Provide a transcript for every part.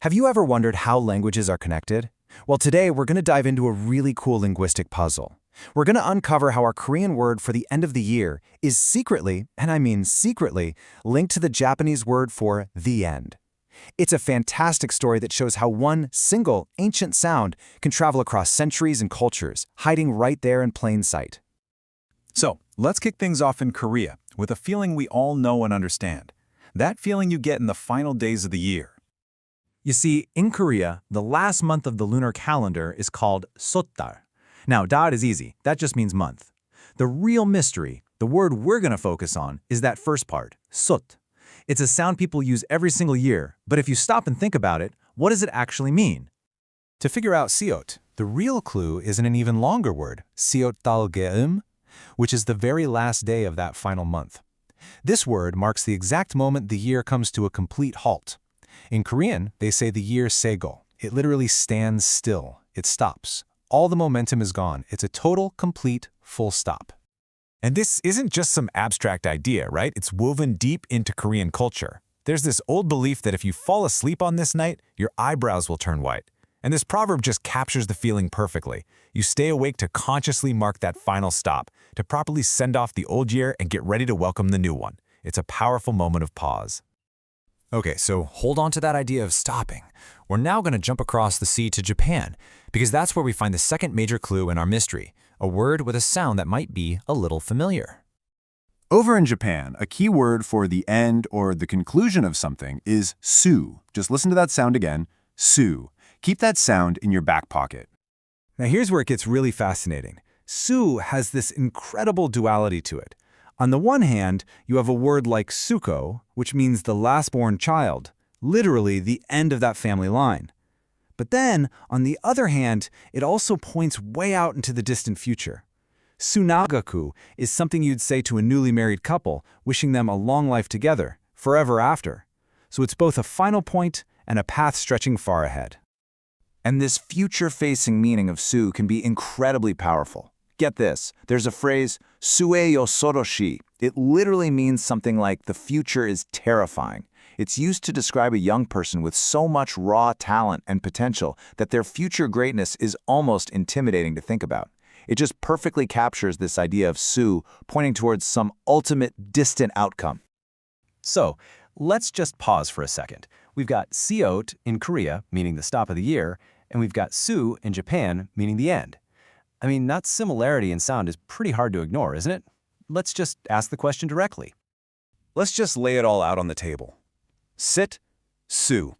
Have you ever wondered how languages are connected? Well, today we're going to dive into a really cool linguistic puzzle. We're going to uncover how our Korean word for the end of the year is secretly, and I mean secretly, linked to the Japanese word for the end. It's a fantastic story that shows how one single ancient sound can travel across centuries and cultures, hiding right there in plain sight. So, let's kick things off in Korea with a feeling we all know and understand. That feeling you get in the final days of the year. You see, in Korea, the last month of the lunar calendar is called Seotdal. Now, dal is easy. That just means month. The real mystery, the word we're going to focus on, is that first part, Seot. It's a sound people use every single year, but if you stop and think about it, what does it actually mean? To figure out Seot, the real clue is in an even longer word, Seotdal, which is the very last day of that final month. This word marks the exact moment the year comes to a complete halt. In Korean, they say the year segal. It literally stands still. It stops. All the momentum is gone. It's a total, complete, full stop. And this isn't just some abstract idea, right? It's woven deep into Korean culture. There's this old belief that if you fall asleep on this night, your eyebrows will turn white. And this proverb just captures the feeling perfectly. You stay awake to consciously mark that final stop, to properly send off the old year and get ready to welcome the new one. It's a powerful moment of pause. Okay, so hold on to that idea of stopping. We're now going to jump across the sea to Japan, because that's where we find the second major clue in our mystery, a word with a sound that might be a little familiar. Over in Japan, a key word for the end or the conclusion of something is su. Just listen to that sound again, su. Keep that sound in your back pocket. Now here's where it gets really fascinating. Su has this incredible duality to it. On the one hand, you have a word like suko, which means the last-born child, literally the end of that family line. But then, on the other hand, it also points way out into the distant future. Sunagaku is something you'd say to a newly married couple, wishing them a long life together, forever after. So it's both a final point and a path stretching far ahead. And this future-facing meaning of su can be incredibly powerful. Get this, there's a phrase, sue yo soroshi. It literally means something like the future is terrifying. It's used to describe a young person with so much raw talent and potential that their future greatness is almost intimidating to think about. It just perfectly captures this idea of su pointing towards some ultimate distant outcome. So, let's just pause for a second. We've got Seot in Korea, meaning the stop of the year, and we've got su in Japan, meaning the end. I mean, that similarity in sound is pretty hard to ignore, isn't it? Let's just ask the question directly. Let's just lay it all out on the table. Sit, su.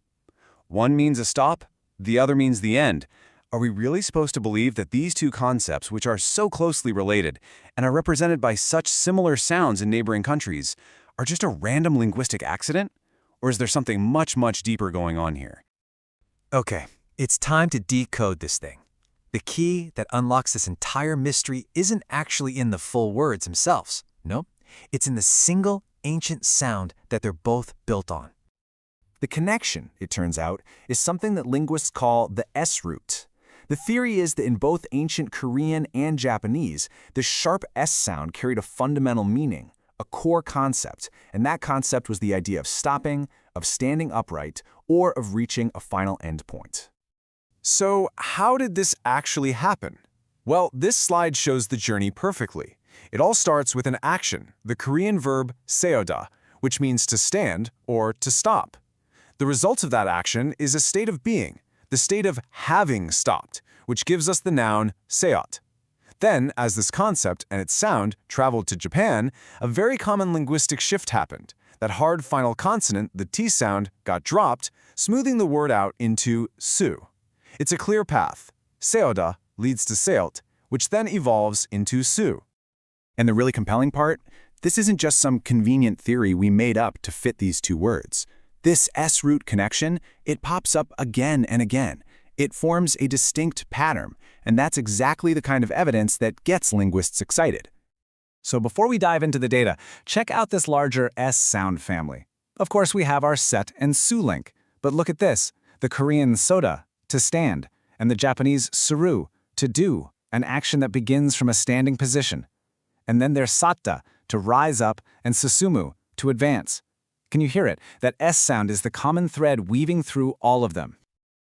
One means a stop, the other means the end. Are we really supposed to believe that these two concepts, which are so closely related and are represented by such similar sounds in neighboring countries, are just a random linguistic accident? Or is there something much, much deeper going on here? Okay, it's time to decode this thing. The key that unlocks this entire mystery isn't actually in the full words themselves. Nope, it's in the single ancient sound that they're both built on. The connection, it turns out, is something that linguists call the S root. The theory is that in both ancient Korean and Japanese, the sharp S sound carried a fundamental meaning, a core concept, and that concept was the idea of stopping, of standing upright, or of reaching a final endpoint. So, how did this actually happen? Well, this slide shows the journey perfectly. It all starts with an action, the Korean verb Seoda, which means to stand or to stop. The result of that action is a state of being, the state of having stopped, which gives us the noun Seot. Then, as this concept and its sound traveled to Japan, a very common linguistic shift happened. That hard final consonant, the T sound, got dropped, smoothing the word out into su. It's a clear path. Seoda leads to Seot, which then evolves into su. And the really compelling part? This isn't just some convenient theory we made up to fit these two words. This S-root connection, it pops up again and again. It forms a distinct pattern, and that's exactly the kind of evidence that gets linguists excited. So before we dive into the data, check out this larger S sound family. Of course, we have our set and su link, but look at this, the Korean Seoda, to stand, and the Japanese suru, to do, an action that begins from a standing position. And then there's satta, to rise up, and susumu, to advance. Can you hear it? That S sound is the common thread weaving through all of them.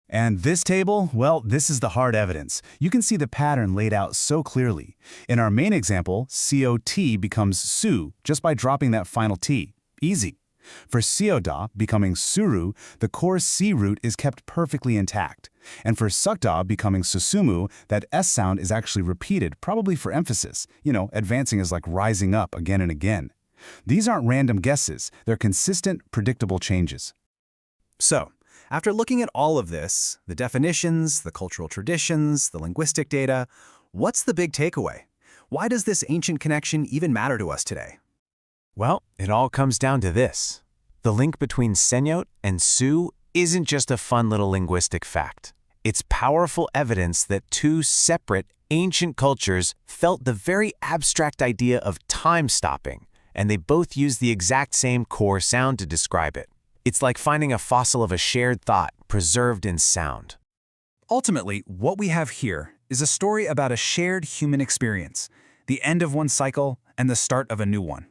And this table, well, this is the hard evidence. You can see the pattern laid out so clearly. In our main example, Seot becomes Su just by dropping that final T. Easy. For Seoda becoming Suru, the core C root is kept perfectly intact. And for Seotdal becoming Susumu, that S sound is actually repeated, probably for emphasis. Advancing is like rising up again and again. These aren't random guesses. They're consistent, predictable changes. So, after looking at all of this, the definitions, the cultural traditions, the linguistic data, what's the big takeaway? Why does this ancient connection even matter to us today? Well, it all comes down to this. The link between Seot and Su isn't just a fun little linguistic fact. It's powerful evidence that two separate, ancient cultures felt the very abstract idea of time stopping, and they both used the exact same core sound to describe it. It's like finding a fossil of a shared thought preserved in sound. Ultimately, what we have here is a story about a shared human experience, the end of one cycle and the start of a new one.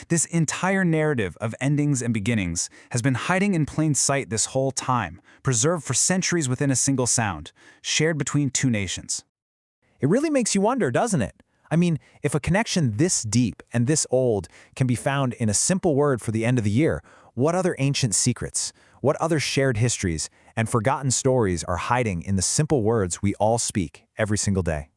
This entire narrative of endings and beginnings has been hiding in plain sight this whole time, preserved for centuries within a single sound, shared between two nations. It really makes you wonder, doesn't it? I mean, if a connection this deep and this old can be found in a simple word for the end of the year, what other ancient secrets, what other shared histories and forgotten stories are hiding in the simple words we all speak every single day?